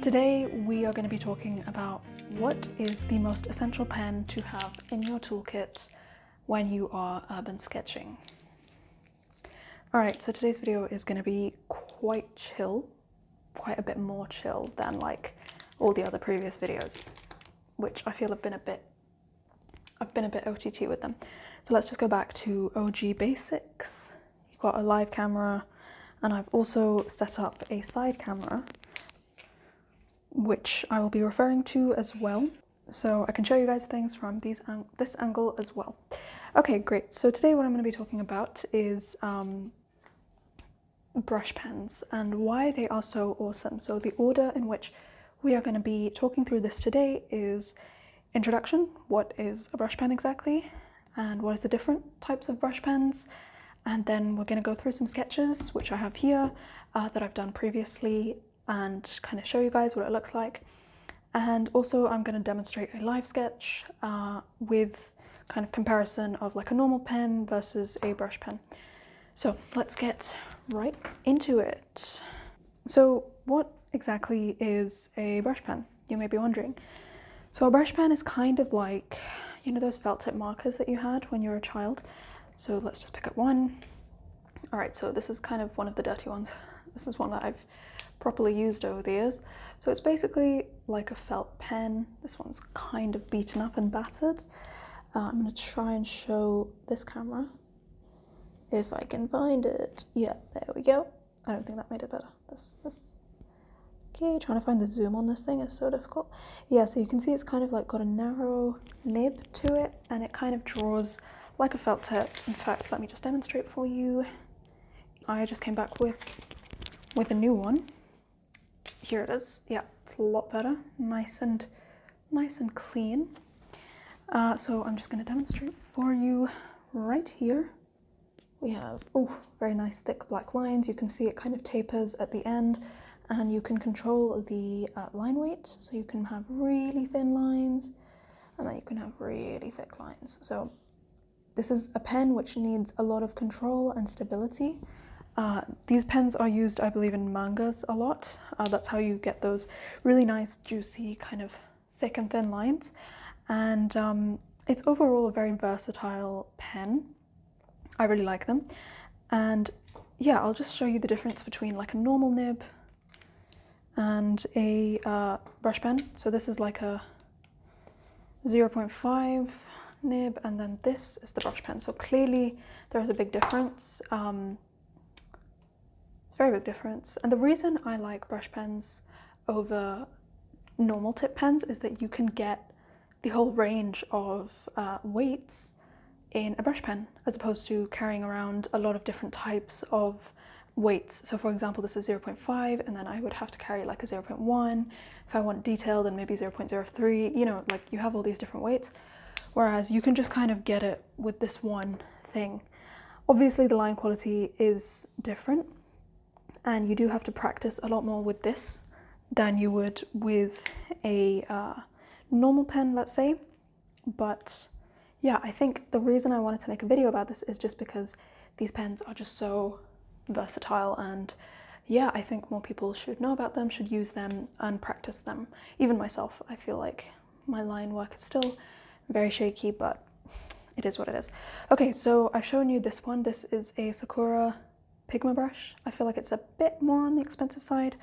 Today we are going to be talking about what is the most essential pen to have in your toolkit when you are urban sketching. Alright, so today's video is going to be quite chill, quite a bit more chill than like all the other previous videos, which I feel I've been a bit OTT with them. So let's just go back to OG basics. You've got a live camera, and I've also set up a side camera, which I will be referring to as well. So I can show you guys things from this angle as well. Okay, great. So today what I'm going to be talking about is brush pens and why they are so awesome. So the order in which we are going to be talking through this today is introduction, what is a brush pen exactly, and what is the different types of brush pens, and then we're going to go through some sketches, which I have here, that I've done previously, and kind of show you guys what it looks like. And also I'm going to demonstrate a live sketch with kind of comparison of like a normal pen versus a brush pen. So let's get right into it. So what exactly is a brush pen, you may be wondering? So a brush pen is kind of like, you know, those felt tip markers that you had when you were a child. So let's just pick up one. All right, so this is kind of one of the dirty ones. This is one that I've properly used over the years. So it's basically like a felt pen. This one's kind of beaten up and battered. I'm going to try and show this camera if I can find it. Yeah, there we go. I don't think that made it better. Okay, trying to find the zoom on this thing is so difficult. Yeah, so you can see it's kind of like got a narrow nib to it, and it kind of draws like a felt tip. In fact, let me just demonstrate for you. I just came back with a new one. Here it is. Yeah, it's a lot better. Nice and clean. So I'm just going to demonstrate for you right here. We have very nice thick black lines. You can see it kind of tapers at the end, and you can control the line weight. So you can have really thin lines, and then you can have really thick lines. So this is a pen which needs a lot of control and stability. These pens are used, I believe, in mangas a lot. That's how you get those really nice, juicy, kind of thick and thin lines. And it's overall a very versatile pen. I really like them. And yeah, I'll just show you the difference between like a normal nib and a brush pen. So this is like a 0.5 nib, and then this is the brush pen. So clearly there is a big difference. Very big difference. And the reason I like brush pens over normal tip pens is that you can get the whole range of weights in a brush pen, as opposed to carrying around a lot of different types of weights. So for example, this is 0.5, and then I would have to carry like a 0.1 if I want detailed, and maybe 0.03, you know, like you have all these different weights, whereas you can just kind of get it with this one thing. Obviously the line quality is different, and you do have to practice a lot more with this than you would with a normal pen, let's say. But yeah, I think the reason I wanted to make a video about this is just because these pens are just so versatile, and yeah, I think more people should know about them, should use them and practice them. Even myself, I feel like my line work is still very shaky, but it is what it is. Okay, so I've shown you this one. This is a Sakura Pigma brush. I feel like it's a bit more on the expensive side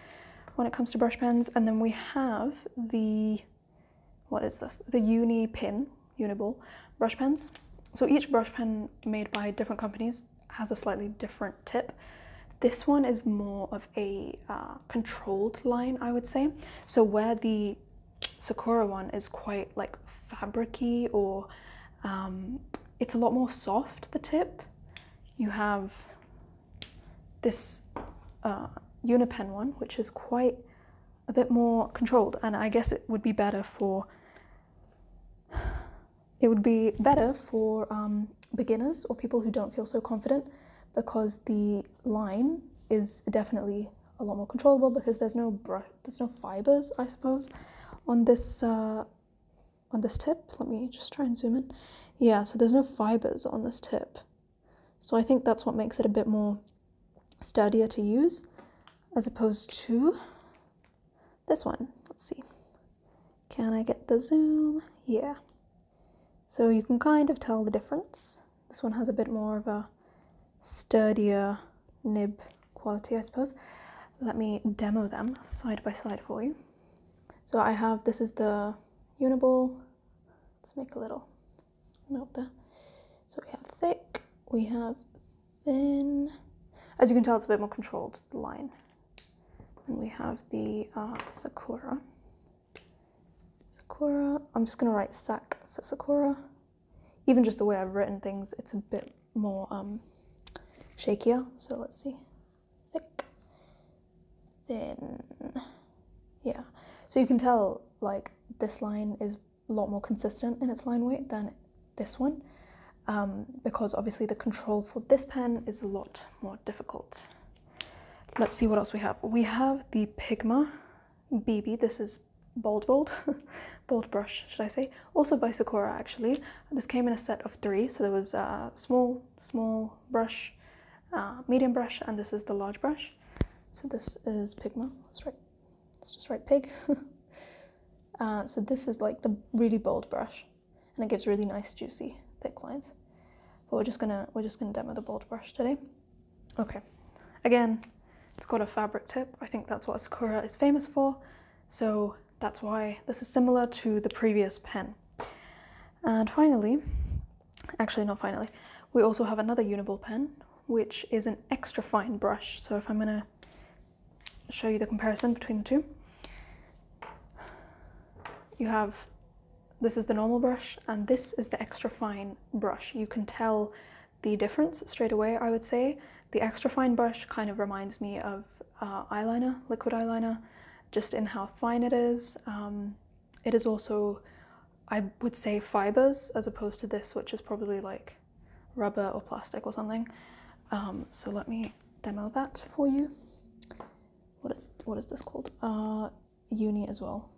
when it comes to brush pens. And then we have the, what is this? The Unipin brush pens. So each brush pen made by different companies has a slightly different tip. This one is more of a controlled line, I would say. So where the Sakura one is quite like fabric-y, or it's a lot more soft, the tip, you have this Unipin one, which is quite a bit more controlled, and I guess it would be better for beginners or people who don't feel so confident, because the line is definitely a lot more controllable, because there's no fibers, I suppose, on this tip. Let me just try and zoom in. Yeah, so there's no fibers on this tip, so I think that's what makes it a bit more sturdier to use, as opposed to this one. Let's see. Can I get the zoom? Yeah. So you can kind of tell the difference. This one has a bit more of a sturdier nib quality, I suppose. Let me demo them side by side for you. So I have, this is the Uniball. Let's make a little note there. So we have thick, we have thin. As you can tell, it's a bit more controlled, the line. Then we have the Sakura. Sakura, I'm just gonna write Sak for Sakura. Even just the way I've written things, it's a bit more shakier. So let's see, thick, thin, yeah. So you can tell like this line is a lot more consistent in its line weight than this one, because obviously the control for this pen is a lot more difficult. Let's see what else we have. We have the Pigma BB. This is bold brush, should I say, also by Sakura actually. This came in a set of 3, so there was a small brush, medium brush, and this is the large brush. So this is Pigma. Let's just write pig. So this is like the really bold brush, and it gives really nice juicy thick lines. But we're just gonna demo the bold brush today. Okay, again, it's got a fabric tip. I think that's what Sakura is famous for, so that's why this is similar to the previous pen. And finally, actually not finally, we also have another Uniball pen, which is an extra fine brush. So if I'm gonna show you the comparison between the two, you have, this is the normal brush and this is the extra fine brush. You can tell the difference straight away, I would say. The extra fine brush kind of reminds me of eyeliner, liquid eyeliner, just in how fine it is. It is also, I would say, fibers as opposed to this, which is probably like rubber or plastic or something. So let me demo that for you. What is this called? Uni as well.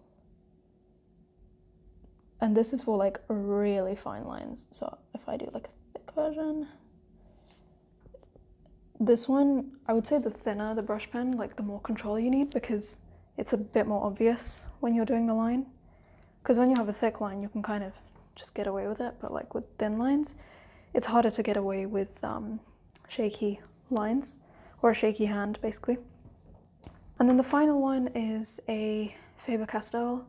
And this is for like really fine lines. So if I do like a thick version, this one, I would say the thinner the brush pen, like the more control you need, because it's a bit more obvious when you're doing the line. Because when you have a thick line, you can kind of just get away with it, but like with thin lines, it's harder to get away with shaky lines, or a shaky hand, basically. And then the final one is a Faber Castle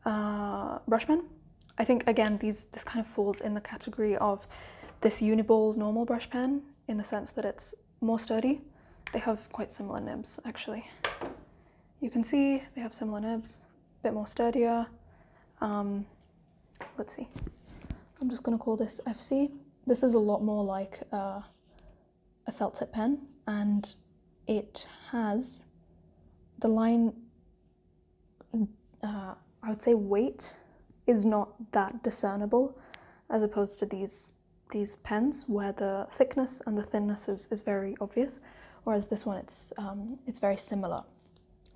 brush pen. I think, again, this kind of falls in the category of this Uniball normal brush pen, in the sense that it's more sturdy. They have quite similar nibs, actually. You can see they have similar nibs, a bit more sturdier. Let's see. I'm just going to call this FC. This is a lot more like a felt tip pen, and it has the line, I would say weight is not that discernible, as opposed to these pens where the thickness and the thinness is very obvious, whereas this one it's very similar,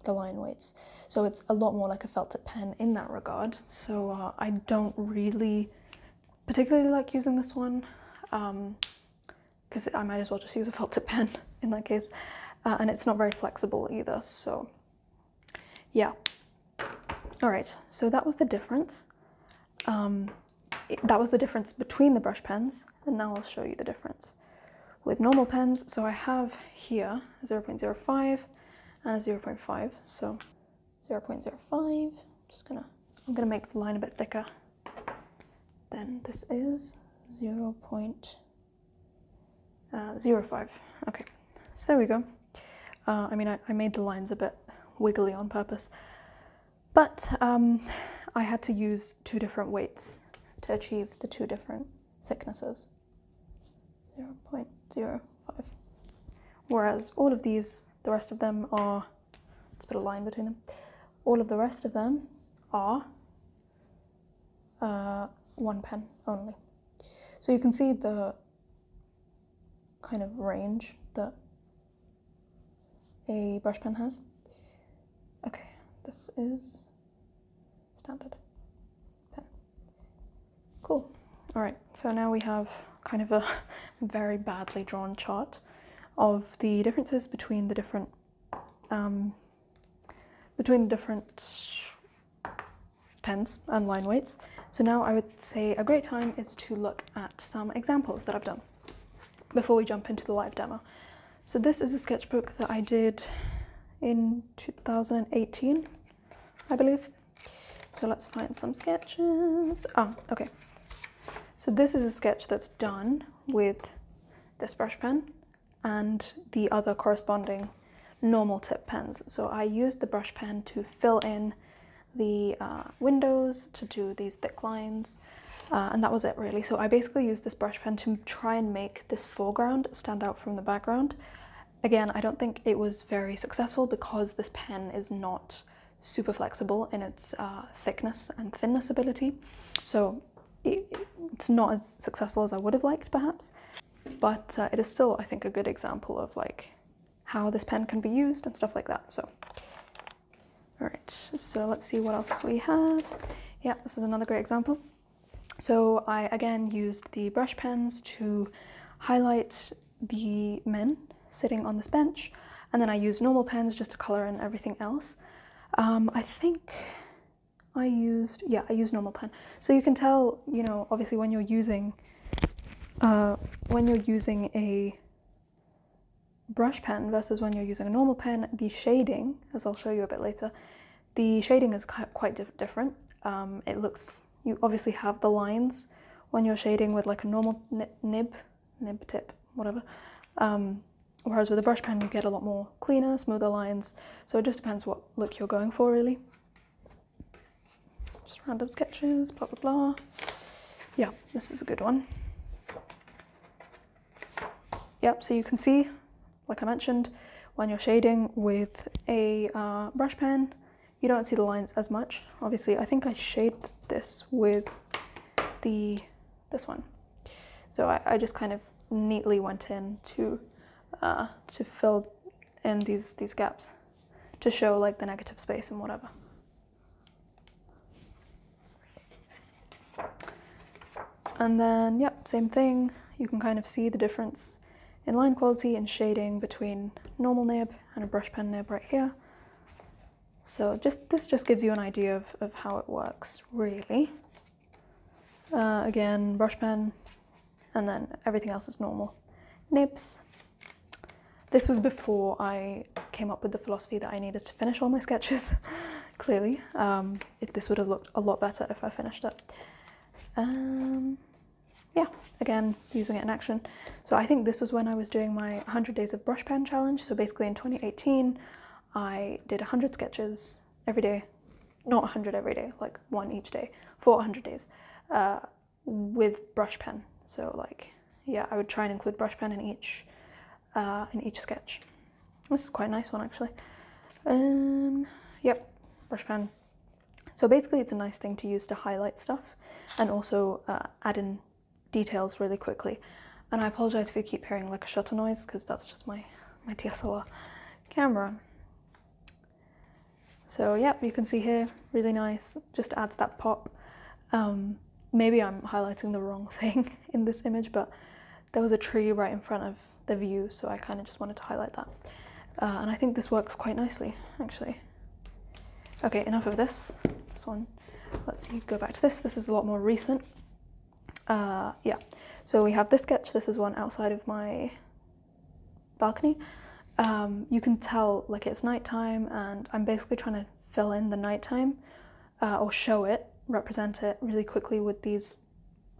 the line weights. So it's a lot more like a felt tip pen in that regard. So I don't really particularly like using this one, because I might as well just use a felt tip pen in that case, and it's not very flexible either. So yeah. All right, so that was the difference. That was the difference between the brush pens, and now I'll show you the difference with normal pens. So I have here a 0.05 and a 0.5. So 0.05, I'm gonna make the line a bit thicker. Then this is 0.05. Okay, so there we go. I mean, I made the lines a bit wiggly on purpose, but I had to use 2 different weights to achieve the 2 different thicknesses. 0.05. Whereas all of these, the rest of them are, let's put a line between them. All of the rest of them are 1 pen only. So you can see the kind of range that a brush pen has. Okay, this is standard pen. Cool. All right, so now we have kind of a very badly drawn chart of the differences between the different between the different pens and line weights. So now I would say a great time is to look at some examples that I've done before we jump into the live demo. So this is a sketchbook that I did in 2018, I believe. So let's find some sketches. Oh, okay. So this is a sketch that's done with this brush pen and the other corresponding normal tip pens. So I used the brush pen to fill in the windows, to do these thick lines, and that was it really. So I basically used this brush pen to try and make this foreground stand out from the background. Again, I don't think it was very successful because this pen is not super flexible in its thickness and thinness ability. So it's not as successful as I would have liked perhaps, but it is still, I think, a good example of like how this pen can be used and stuff like that. So, all right, so let's see what else we have. Yeah, this is another great example. So I again used the brush pens to highlight the men sitting on this bench, and then I used normal pens just to color in everything else. I think I used normal pen. So you can tell, you know, obviously when you're using a brush pen versus when you're using a normal pen, the shading, as I'll show you a bit later, the shading is quite different. It looks, you obviously have the lines when you're shading with like a normal nib tip, whatever. Whereas with a brush pen you get a lot more cleaner, smoother lines. So it just depends what look you're going for really. Just random sketches, blah blah blah. Yeah, this is a good one. Yep, so you can see, like I mentioned, when you're shading with a brush pen, you don't see the lines as much. Obviously, I think I shaded this with this one. So I just kind of neatly went in to fill in these gaps to show like the negative space and whatever. And then, yep, same thing. You can kind of see the difference in line quality and shading between normal nib and a brush pen nib right here. So this just gives you an idea of how it works, really. Again, brush pen, and then everything else is normal nibs. This was before I came up with the philosophy that I needed to finish all my sketches, clearly. This would have looked a lot better if I finished it. Yeah, again, using it in action. So I think this was when I was doing my 100 days of brush pen challenge. So basically in 2018, I did 100 sketches every day, not 100 every day, like one each day for 100 days with brush pen. So like, yeah, I would try and include brush pen in each sketch. This is quite a nice one actually. Yep, brush pen. So basically it's a nice thing to use to highlight stuff and also add in details really quickly. And I apologize if you keep hearing like a shutter noise because that's just my DSLR camera. So yep, you can see here, really nice, just adds that pop. Maybe I'm highlighting the wrong thing in this image, but there was a tree right in front of the view, so I kind of just wanted to highlight that. And I think this works quite nicely, actually. Okay, enough of this one. Let's see, go back to this. This is a lot more recent. Yeah, so we have this sketch. This is one outside of my balcony. You can tell like it's nighttime, and I'm basically trying to fill in the nighttime or show it, represent it really quickly with these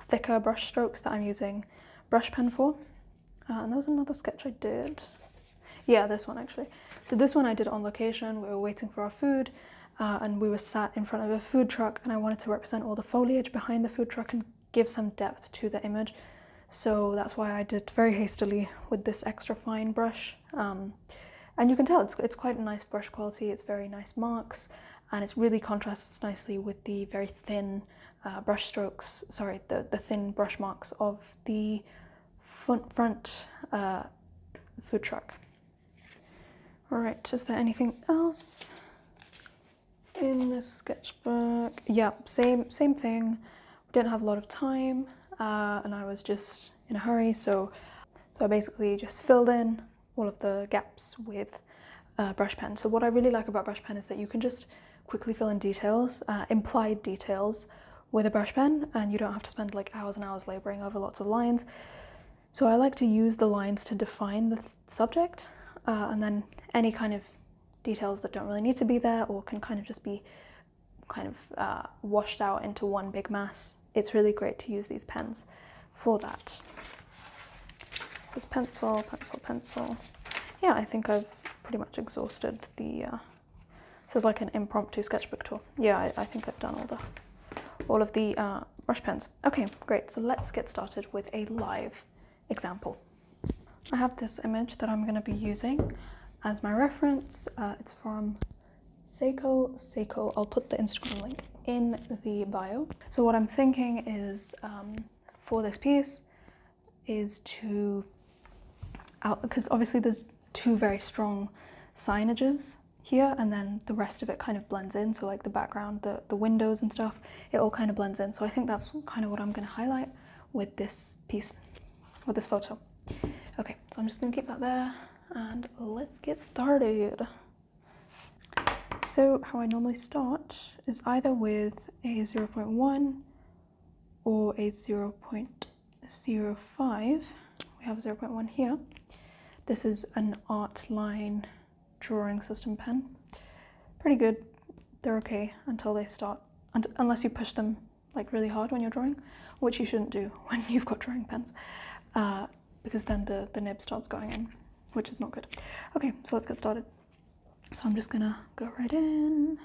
thicker brush strokes that I'm using brush pen for. And there was another sketch I did. Yeah, this one actually. So this one I did on location. We were waiting for our food and we were sat in front of a food truck, and I wanted to represent all the foliage behind the food truck and give some depth to the image. So that's why I did very hastily with this extra fine brush. And you can tell it's quite a nice brush quality. It's very nice marks, and it really contrasts nicely with the very thin brush strokes, sorry, the thin brush marks of the front food truck. All right, is there anything else in this sketchbook? Yeah, same thing. We didn't have a lot of time, and I was just in a hurry, so I basically just filled in all of the gaps with brush pen. So what I really like about brush pen is that you can just quickly fill in details, implied details, with a brush pen, and you don't have to spend like hours and hours laboring over lots of lines. So I like to use the lines to define the subject, and then any kind of details that don't really need to be there or can kind of just be kind of washed out into one big mass. It's really great to use these pens for that. This is pencil, pencil, pencil. Yeah, I think I've pretty much exhausted the, this is like an impromptu sketchbook tour. Yeah, I think I've done all of the brush pens. Okay, great, so let's get started with a live example. I have this image that I'm going to be using as my reference. It's from Seiko. I'll put the Instagram link in the bio. So what I'm thinking is, for this piece, is to, because obviously there's two very strong signages here, and then the rest of it kind of blends in. So like the background, the windows and stuff, it all kind of blends in. So I think that's kind of what I'm going to highlight with this piece, with this photo. Okay, so I'm just going to keep that there, and let's get started. So how I normally start is either with a 0.1 or a 0.05. We have 0.1 here. This is an Artline drawing system pen. Pretty good. They're okay until they start, unless you push them like really hard when you're drawing, which you shouldn't do when you've got drawing pens, because then the nib starts going in, which is not good. Okay, so let's get started. So I'm just gonna go right in.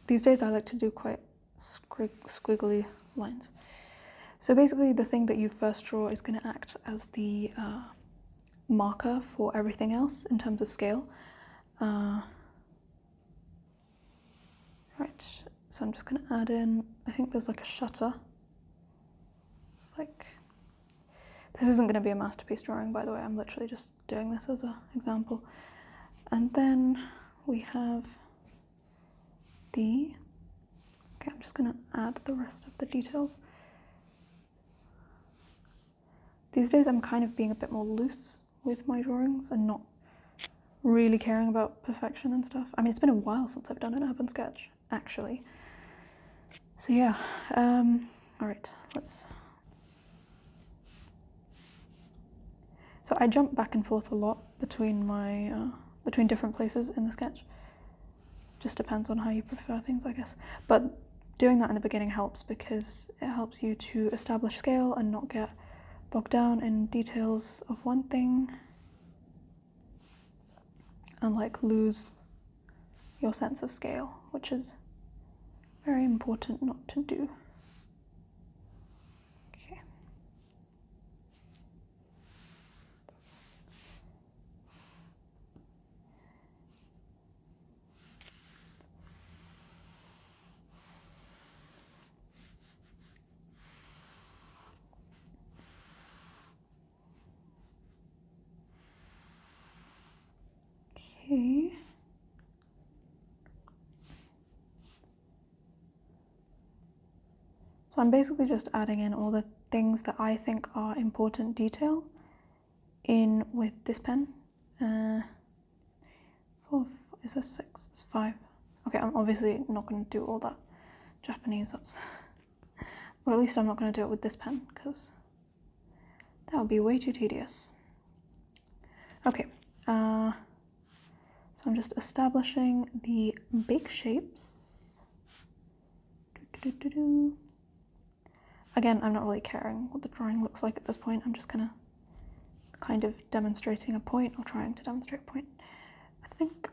These days I like to do quite squiggly lines. So basically the thing that you first draw is going to act as the marker for everything else in terms of scale. Right, so I'm just going to add in, I think there's like a shutter. It's like, this isn't going to be a masterpiece drawing, by the way, I'm literally just doing this as an example. And then we have the, okay, I'm just going to add the rest of the details. These days I'm kind of being a bit more loose with my drawings and not really caring about perfection and stuff. I mean, it's been a while since I've done an urban sketch, actually. So yeah, all right, so I jump back and forth a lot between my, between different places in the sketch. Just depends on how you prefer things, I guess. But doing that in the beginning helps because it helps you to establish scale and not get bogged down in details of one thing and like lose your sense of scale, which is very important not to do. Okay. Okay. So I'm basically just adding in all the things that I think are important detail in with this pen. 4, is this 6? It's 5. Okay, I'm obviously not going to do all that Japanese, or at least I'm not going to do it with this pen because that would be way too tedious. Okay, so I'm just establishing the big shapes. Again, I'm not really caring what the drawing looks like at this point. I'm just gonna kind of demonstrating a point or trying to demonstrate a point. I think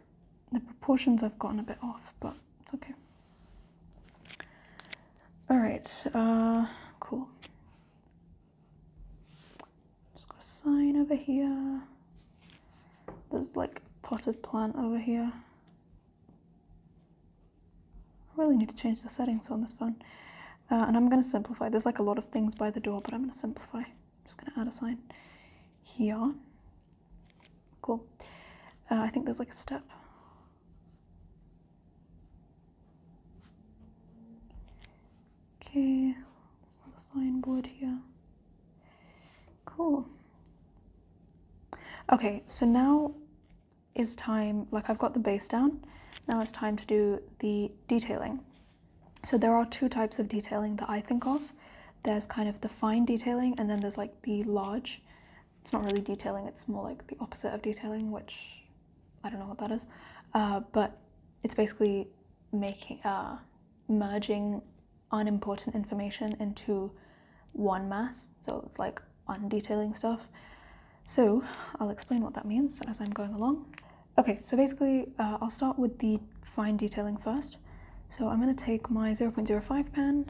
the proportions have gotten a bit off, but it's okay. All right, cool. Just got a sign over here. There's like potted plant over here. I really need to change the settings on this phone. And I'm going to simplify. There's like a lot of things by the door, but I'm going to simplify. I'm just going to add a sign here. Cool. I think there's like a step. Okay, there's another signboard here. Cool. Okay, so now is time, like I've got the base down, now it's time to do the detailing. So there are two types of detailing that I think of. There's kind of the fine detailing, and then there's like the large. It's not really detailing, it's more like the opposite of detailing, which I don't know what that is. But it's basically merging unimportant information into one mass. So it's like undetailing stuff. So I'll explain what that means as I'm going along. Okay, so basically I'll start with the fine detailing first. So I'm going to take my 0.05 pen.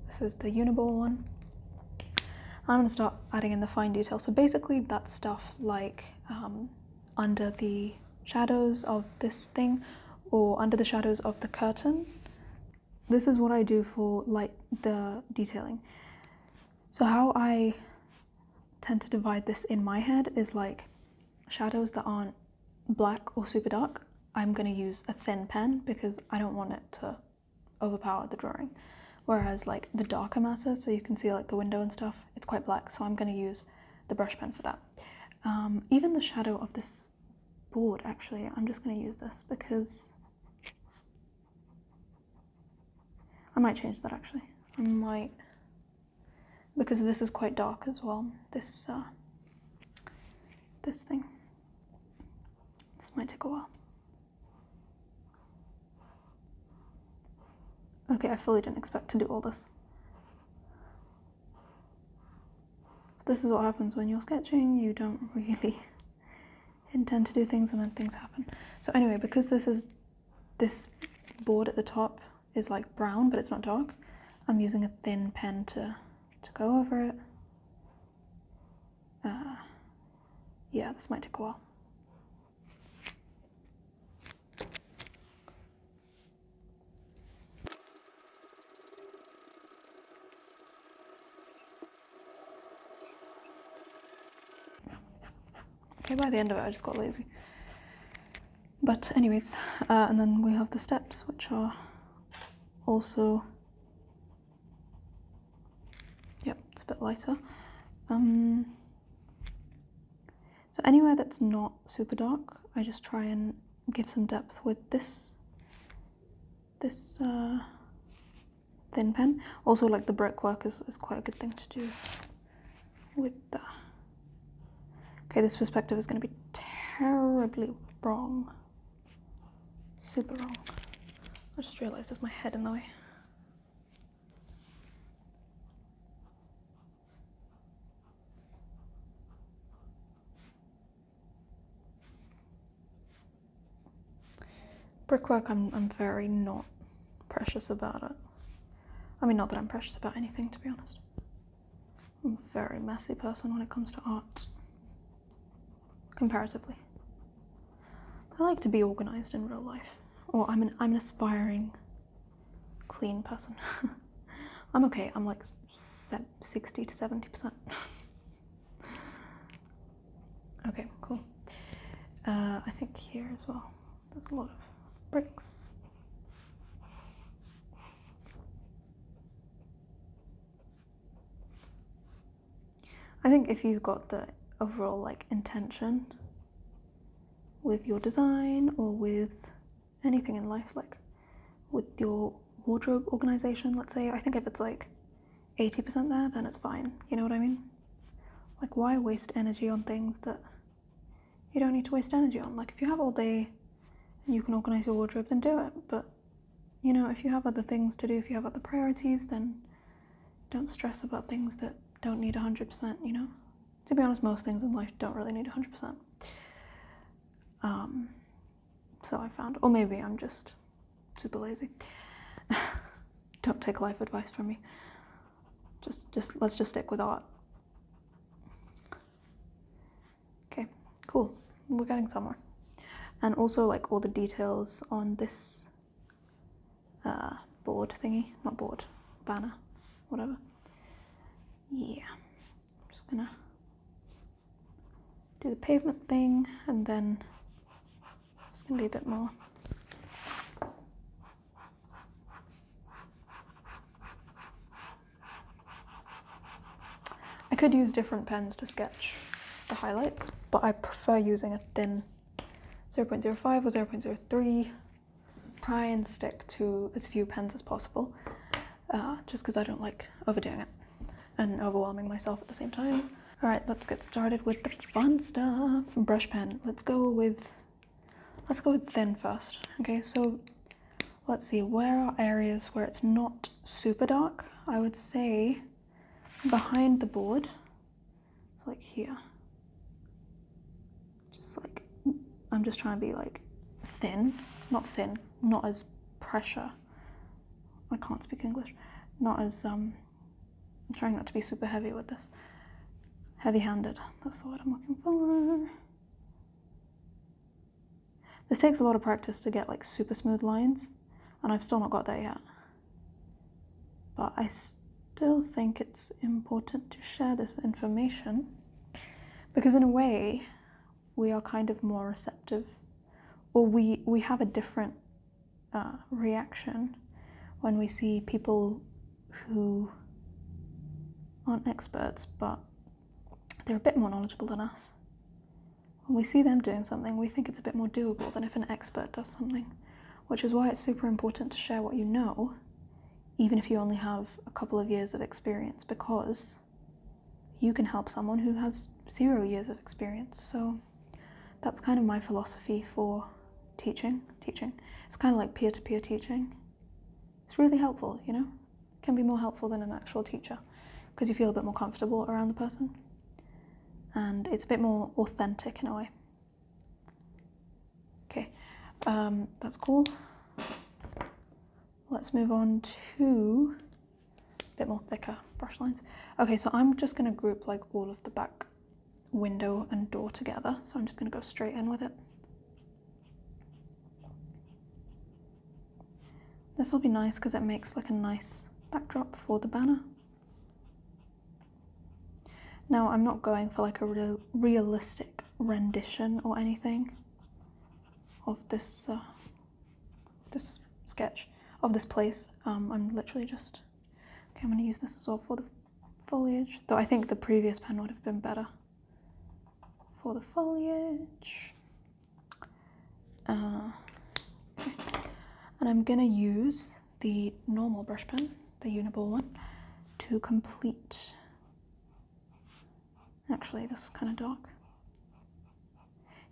This is the Uniball one. I'm going to start adding in the fine detail. So basically that's stuff like under the shadows of this thing, or under the shadows of the curtain. This is what I do for like the detailing. So how I tend to divide this in my head is like shadows that aren't black or super dark, I'm going to use a thin pen because I don't want it to overpower the drawing. Whereas like the darker masses, so you can see like the window and stuff, it's quite black, so I'm going to use the brush pen for that. Even the shadow of this board, actually, I'm just going to use this because I might change that actually. I might, because this is quite dark as well, this thing. This might take a while. Okay, I fully didn't expect to do all this. This is what happens when you're sketching. You don't really intend to do things and then things happen. So anyway, because this board at the top is like brown, but it's not dark, I'm using a thin pen to go over it. Yeah, this might take a while. Okay, by the end of it, I just got lazy. But anyways, and then we have the steps, which are also, yep, it's a bit lighter. So anywhere that's not super dark, I just try and give some depth with this thin pen. Also, like the brickwork is quite a good thing to do with that. Okay, this perspective is going to be terribly wrong. Super wrong. I just realised there's my head in the way. Brickwork, I'm very not precious about it. I mean, not that I'm precious about anything, to be honest. I'm a very messy person when it comes to art, comparatively. I like to be organised in real life, or I'm an aspiring clean person. I'm okay. I'm like 60 to 70%. Okay, cool. I think here as well, there's a lot of bricks. I think if you've got the overall like intention with your design or with anything in life, like with your wardrobe organization, let's say, I think if it's like 80% there, then it's fine. You know what I mean? Like, why waste energy on things that you don't need to waste energy on? Like, if you have all day and you can organize your wardrobe, then do it. But, you know, if you have other things to do, if you have other priorities, then don't stress about things that don't need 100%, you know? To be honest, most things in life don't really need 100%. So I found, or maybe I'm just super lazy. Don't take life advice from me. Let's just stick with art. Okay, cool. We're getting somewhere. And also, like, all the details on this board thingy, not board, banner, whatever. Yeah, I'm just gonna do the pavement thing, and then it's gonna be a bit more. I could use different pens to sketch the highlights, but I prefer using a thin 0.05 or 0.03. Try and stick to as few pens as possible, just because I don't like overdoing it and overwhelming myself at the same time. All right, let's get started with the fun stuff. Brush pen. Let's go with thin first. Okay, so let's see, where are areas where it's not super dark? I would say behind the board, so like here. Just like, I'm just trying to be like thin, not as pressure. I can't speak English. Not as, I'm trying not to be super heavy with this. Heavy-handed, that's the word I'm looking for. This takes a lot of practice to get like super smooth lines, and I've still not got there yet. But I still think it's important to share this information, because in a way, we are kind of more receptive, or we have a different reaction when we see people who aren't experts, but they're a bit more knowledgeable than us. When we see them doing something, we think it's a bit more doable than if an expert does something, which is why it's super important to share what you know, even if you only have a couple of years of experience, because you can help someone who has 0 years of experience. So that's kind of my philosophy for teaching. It's kind of like peer-to-peer teaching. It's really helpful, you know? It can be more helpful than an actual teacher, because you feel a bit more comfortable around the person. And it's a bit more authentic in a way. Okay, that's cool. Let's move on to a bit more thicker brush lines. Okay, so I'm just gonna group like all of the back window and door together. So I'm just gonna go straight in with it. This will be nice because it makes like a nice backdrop for the banner. Now, I'm not going for like a realistic rendition or anything of this sketch, of this place. I'm literally just, okay, I'm gonna use this as well for the foliage, though I think the previous pen would have been better for the foliage. Okay. And I'm gonna use the normal brush pen, the Uniball one, to complete. Actually, this is kind of dark.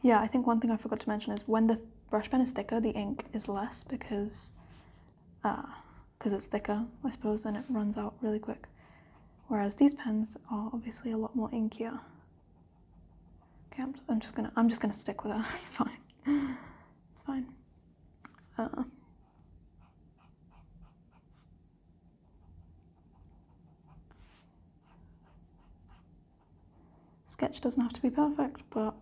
Yeah, I think one thing I forgot to mention is when the brush pen is thicker, the ink is less because it's thicker, I suppose, and it runs out really quick. Whereas these pens are obviously a lot more inkier. Okay, I'm just gonna stick with it. It's fine. It's fine. Sketch doesn't have to be perfect, but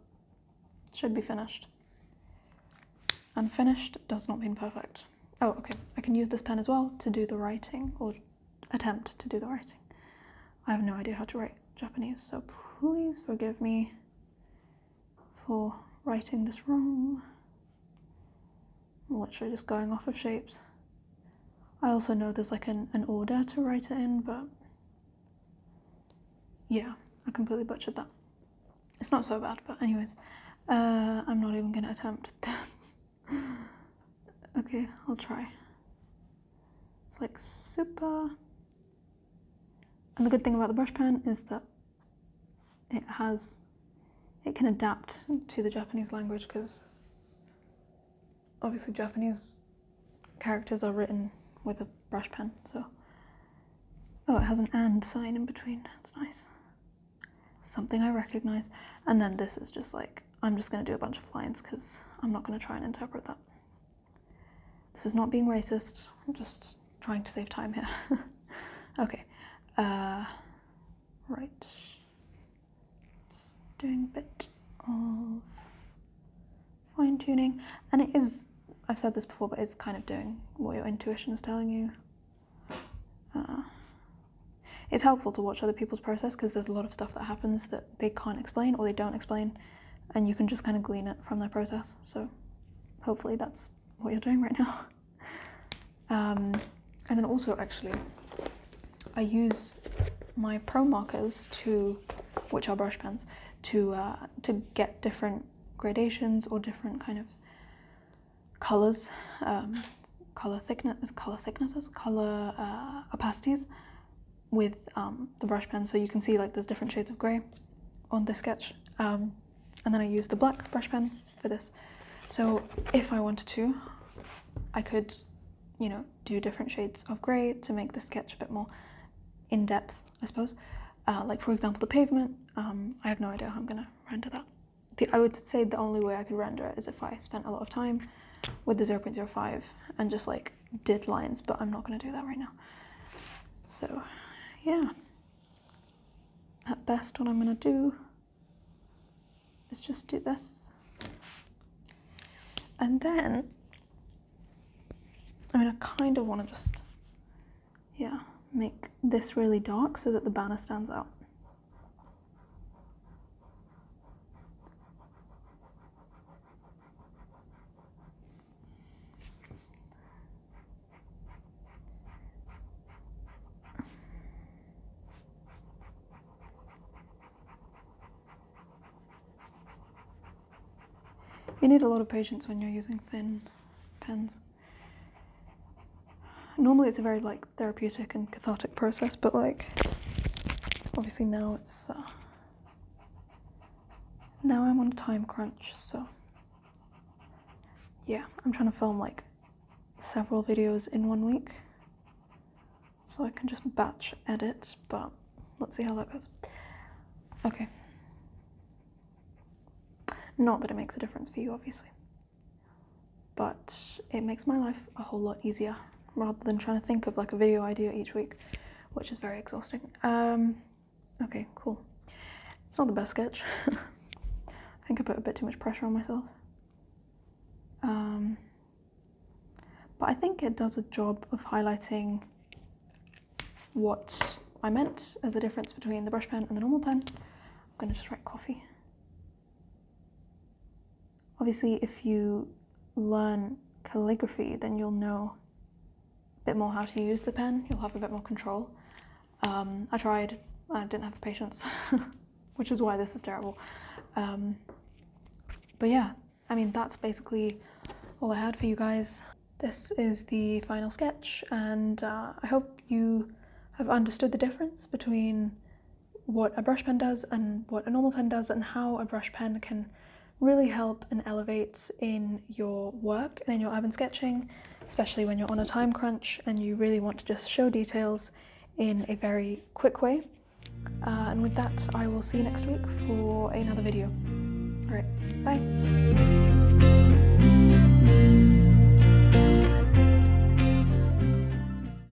it should be finished. And finished does not mean perfect. Oh, okay. I can use this pen as well to do the writing, or attempt to do the writing. I have no idea how to write Japanese, so please forgive me for writing this wrong. I'm literally just going off of shapes. I also know there's like an order to write it in, but yeah, I completely butchered that. It's not so bad, but anyways, I'm not even gonna attempt that. Okay, I'll try. It's like super. And the good thing about the brush pen is that it can adapt to the Japanese language, because obviously Japanese characters are written with a brush pen, so. Oh, it has an and sign in between, that's nice. Something I recognize. And then this is just like, I'm just gonna do a bunch of lines because I'm not gonna try and interpret that. This is not being racist, I'm just trying to save time here. Okay, right. Just doing a bit of fine tuning. And it is, I've said this before, but it's kind of doing what your intuition is telling you. It's helpful to watch other people's process because there's a lot of stuff that happens that they can't explain or they don't explain, and you can just kind of glean it from their process. So hopefully that's what you're doing right now. And then also, actually, I use my pro markers which are brush pens, to get different gradations or different kind of colors, color thicknesses, color opacities with the brush pen. So you can see like there's different shades of gray on this sketch. And then I use the black brush pen for this. So if I wanted to, I could, you know, do different shades of gray to make the sketch a bit more in depth, I suppose. Like for example, the pavement, I have no idea how I'm gonna render that. I would say the only way I could render it is if I spent a lot of time with the 0.05 and just like did lines, but I'm not gonna do that right now. So yeah, at best what I'm gonna do is just do this. And then, I mean, I kind of want to just, yeah, make this really dark so that the banner stands out. You need a lot of patience when you're using thin pens. Normally it's a very like therapeutic and cathartic process, but like obviously now it's now I'm on a time crunch, so yeah, I'm trying to film like several videos in 1 week so I can just batch edit, but let's see how that goes. Okay. Not that it makes a difference for you, obviously, but it makes my life a whole lot easier rather than trying to think of like a video idea each week, which is very exhausting. Okay, cool. It's not the best sketch. I think I put a bit too much pressure on myself. But I think it does a job of highlighting what I meant as the difference between the brush pen and the normal pen. I'm gonna just write coffee. Obviously, if you learn calligraphy, then you'll know a bit more how to use the pen. You'll have a bit more control. I tried, I didn't have the patience, which is why this is terrible. But yeah, I mean, that's basically all I had for you guys. This is the final sketch, and I hope you have understood the difference between what a brush pen does and what a normal pen does, and how a brush pen can really help and elevate in your work and in your urban sketching, especially when you're on a time crunch and you really want to just show details in a very quick way. And with that, I will see you next week for another video. All right, bye.